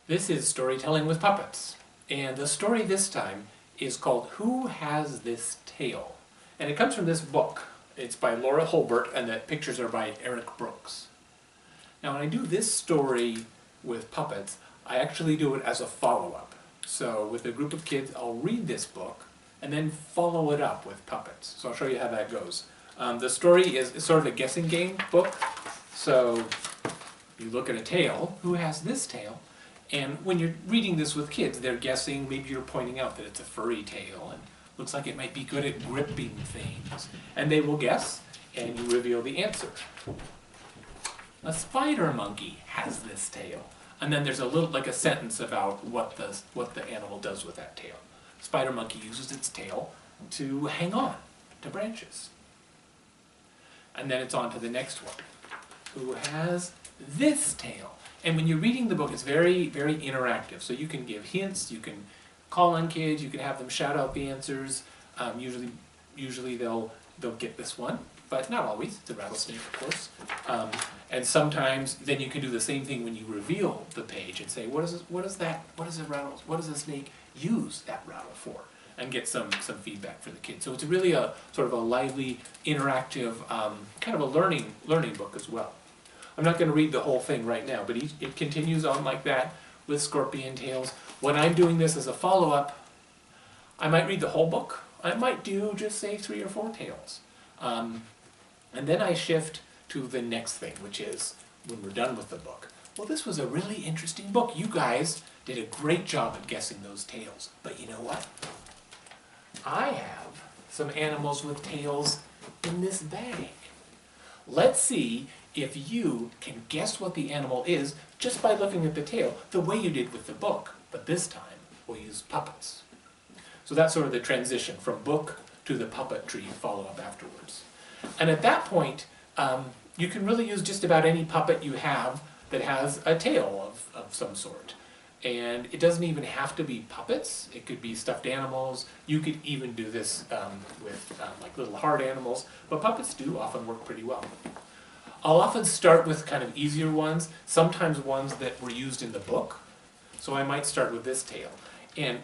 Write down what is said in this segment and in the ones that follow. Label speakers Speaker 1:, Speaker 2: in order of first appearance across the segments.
Speaker 1: This is Storytelling with Puppets, and the story this time is called Who Has This Tail? And it comes from this book. It's by Laura Hulbert, and the pictures are by Eric Brooks. Now when I do this story with puppets, I actually do it as a follow-up. So with a group of kids, I'll read this book and then follow it up with puppets. So I'll show you how that goes. The story is sort of a guessing game book. So you look at a tail, who has this tail? And when you're reading this with kids, they're guessing, maybe you're pointing out that it's a furry tail and looks like it might be good at gripping things. And they will guess, and you reveal the answer. A spider monkey has this tail. And then there's a little, like a sentence about what the animal does with that tail. Spider monkey uses its tail to hang on to branches. And then it's on to the next one. Who has this tail? And when you're reading the book, it's very, very interactive. So you can give hints, you can call on kids, you can have them shout out the answers. Usually they'll get this one, but not always. It's a rattlesnake, of course. And sometimes then you can do the same thing when you reveal the page and say, what does a snake use that rattle for? And get some feedback for the kids. So it's really a sort of a lively, interactive, kind of a learning book as well. I'm not going to read the whole thing right now, but it continues on like that with scorpion tails. When I'm doing this as a follow-up, I might read the whole book. I might do just say 3 or 4 tails. And then I shift to the next thing, which is when we're done with the book. Well, this was a really interesting book. You guys did a great job at guessing those tails. But you know what? I have some animals with tails in this bag. Let's see if you can guess what the animal is just by looking at the tail, the way you did with the book. But this time, we'll use puppets. So that's sort of the transition from book to the puppetry follow-up afterwards. And at that point, you can really use just about any puppet you have that has a tail of some sort. And it doesn't even have to be puppets. It could be stuffed animals. You could even do this with like little hard animals. But puppets do often work pretty well. I'll often start with kind of easier ones, sometimes ones that were used in the book. So I might start with this tail. And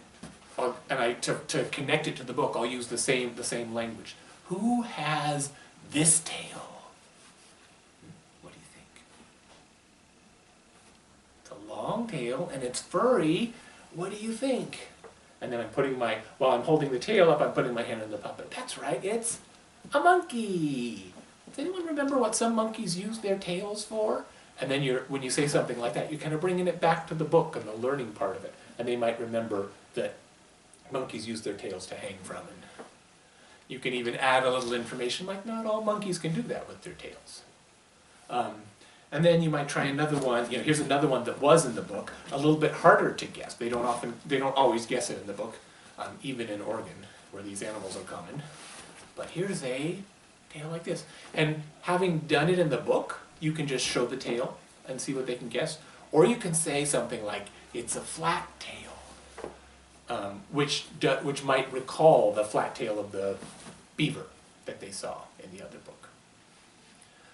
Speaker 1: to connect it to the book, I'll use the same language. Who has this tail? What do you think? It's a long tail and it's furry. What do you think? And then while I'm holding the tail up, I'm putting my hand on the puppet. That's right, it's a monkey. Does anyone remember what some monkeys use their tails for? And then when you say something like that, you're kind of bringing it back to the book and the learning part of it. And they might remember that monkeys use their tails to hang from. And you can even add a little information like not all monkeys can do that with their tails. And then you might try another one. Here's another one that was in the book, a little bit harder to guess. They don't always guess it in the book, even in Oregon, where these animals are common. But here's a tail like this. And having done it in the book, you can just show the tail and see what they can guess. Or you can say something like, it's a flat tail, which might recall the flat tail of the beaver that they saw in the other book.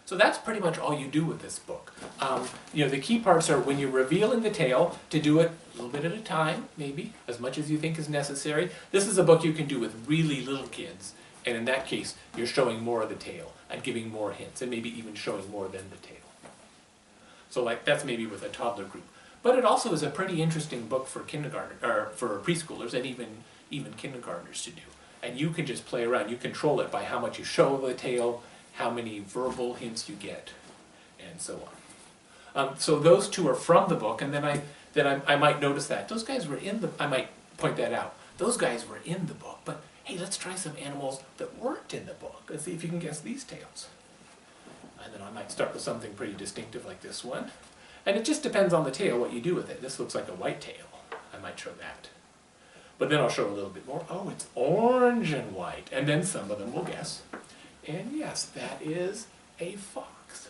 Speaker 1: So that's pretty much all you do with this book. The key parts are when you're revealing the tail, to do it a little bit at a time, maybe, as much as you think is necessary. This is a book you can do with really little kids. And in that case, you're showing more of the tail and giving more hints and maybe even showing more than the tail. So that's maybe with a toddler group. But it also is a pretty interesting book for for preschoolers and even kindergartners to do. And you can just play around. You control it by how much you show the tail, how many verbal hints you get, and so on. So those two are from the book, and then I might notice that. Those guys were in the, I might point that out. Those guys were in the book, but hey, let's try some animals that weren't in the book and see if you can guess these tails. And then I might start with something pretty distinctive like this one. And it just depends on the tail, what you do with it. This looks like a white tail. I might show that. But then I'll show a little bit more. Oh, it's orange and white. And then some of them will guess. And yes, that is a fox.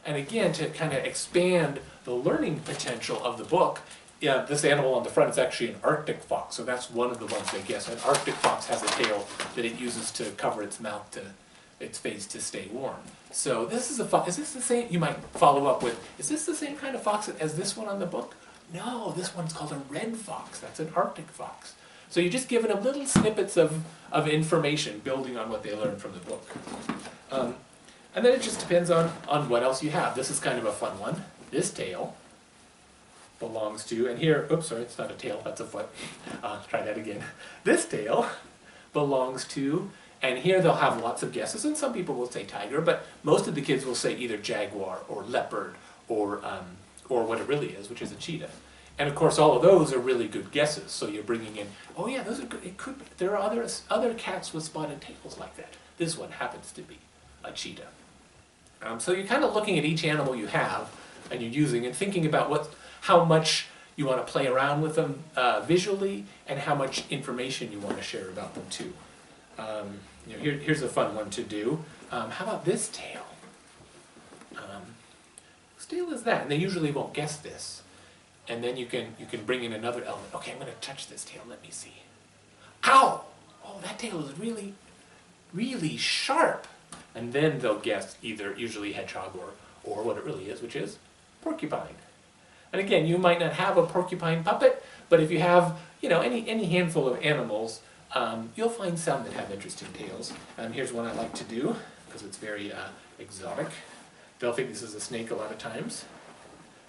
Speaker 1: And again, to kind of expand the learning potential of the book, this animal on the front is actually an Arctic fox, so that's one of the ones they guess. An Arctic fox has a tail that it uses to cover its mouth, its face to stay warm. So this is a fox. Is this the same? You might follow up with, is this the same kind of fox as this one on the book? No, this one's called a red fox. That's an Arctic fox. So you're just giving them little snippets of information building on what they learned from the book. And then it just depends on what else you have. This is kind of a fun one. This tail belongs to, and here, oops, sorry, it's not a tail, that's a foot. Try that again. This tail belongs to, and here they'll have lots of guesses, and some people will say tiger, but most of the kids will say either jaguar or leopard or what it really is, which is a cheetah. And of course, all of those are really good guesses. So you're bringing in, oh yeah, those are good. It could be. There are other cats with spotted tails like that. This one happens to be a cheetah. So you're kind of looking at each animal you have, and you're using and thinking about how much you want to play around with them visually, and how much information you want to share about them too. Here's a fun one to do. How about this tail? Whose tail is that? And they usually won't guess this. And then you can bring in another element. Okay, I'm going to touch this tail. Let me see. Ow! Oh, that tail is really, really sharp. And then they'll guess either usually hedgehog or what it really is, which is porcupine. And again, you might not have a porcupine puppet, but if you have any handful of animals, you'll find some that have interesting tails. Here's one I like to do because it's very exotic. They'll think this is a snake a lot of times.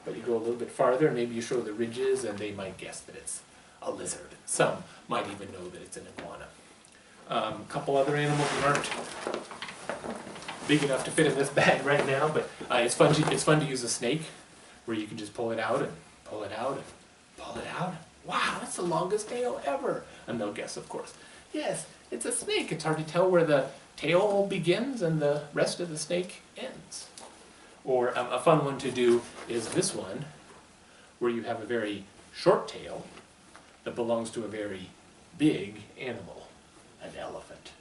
Speaker 1: But you go a little bit farther, and maybe you show the ridges, and they might guess that it's a lizard. Some might even know that it's an iguana. A couple other animals that aren't big enough to fit in this bag right now, but it's fun to use a snake, where you can just pull it out and pull it out and pull it out. Wow, that's the longest tail ever! And they'll guess, of course. Yes, it's a snake. It's hard to tell where the tail begins and the rest of the snake ends. Or a fun one to do is this one, where you have a very short tail that belongs to a very big animal, an elephant.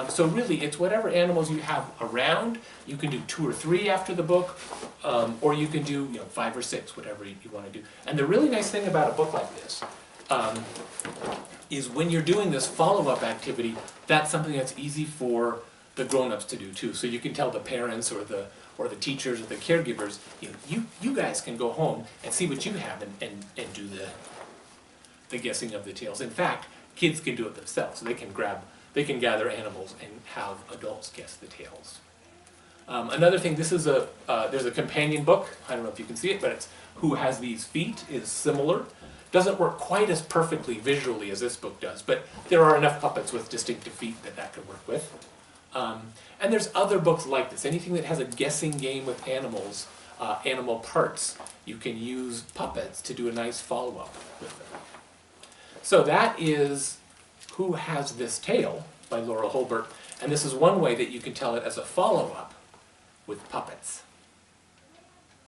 Speaker 1: So really, it's whatever animals you have around. You can do 2 or 3 after the book, or you can do 5 or 6, whatever you want to do. And the really nice thing about a book like this is when you're doing this follow-up activity, that's something that's easy for the grown-ups to do too. So you can tell the parents or the teachers or the caregivers, you guys can go home and see what you have and do the guessing of the tails. In fact, kids can do it themselves. So they can gather animals and have adults guess the tails. Another thing, there's a companion book. I don't know if you can see it, but it's Who Has These Feet is similar. Doesn't work quite as perfectly visually as this book does, but there are enough puppets with distinctive feet that could work with. And there's other books like this. Anything that has a guessing game with animals, animal parts, you can use puppets to do a nice follow-up with them. So that is Who Has This Tail by Laura Hulbert, and this is one way that you can tell it as a follow-up with puppets.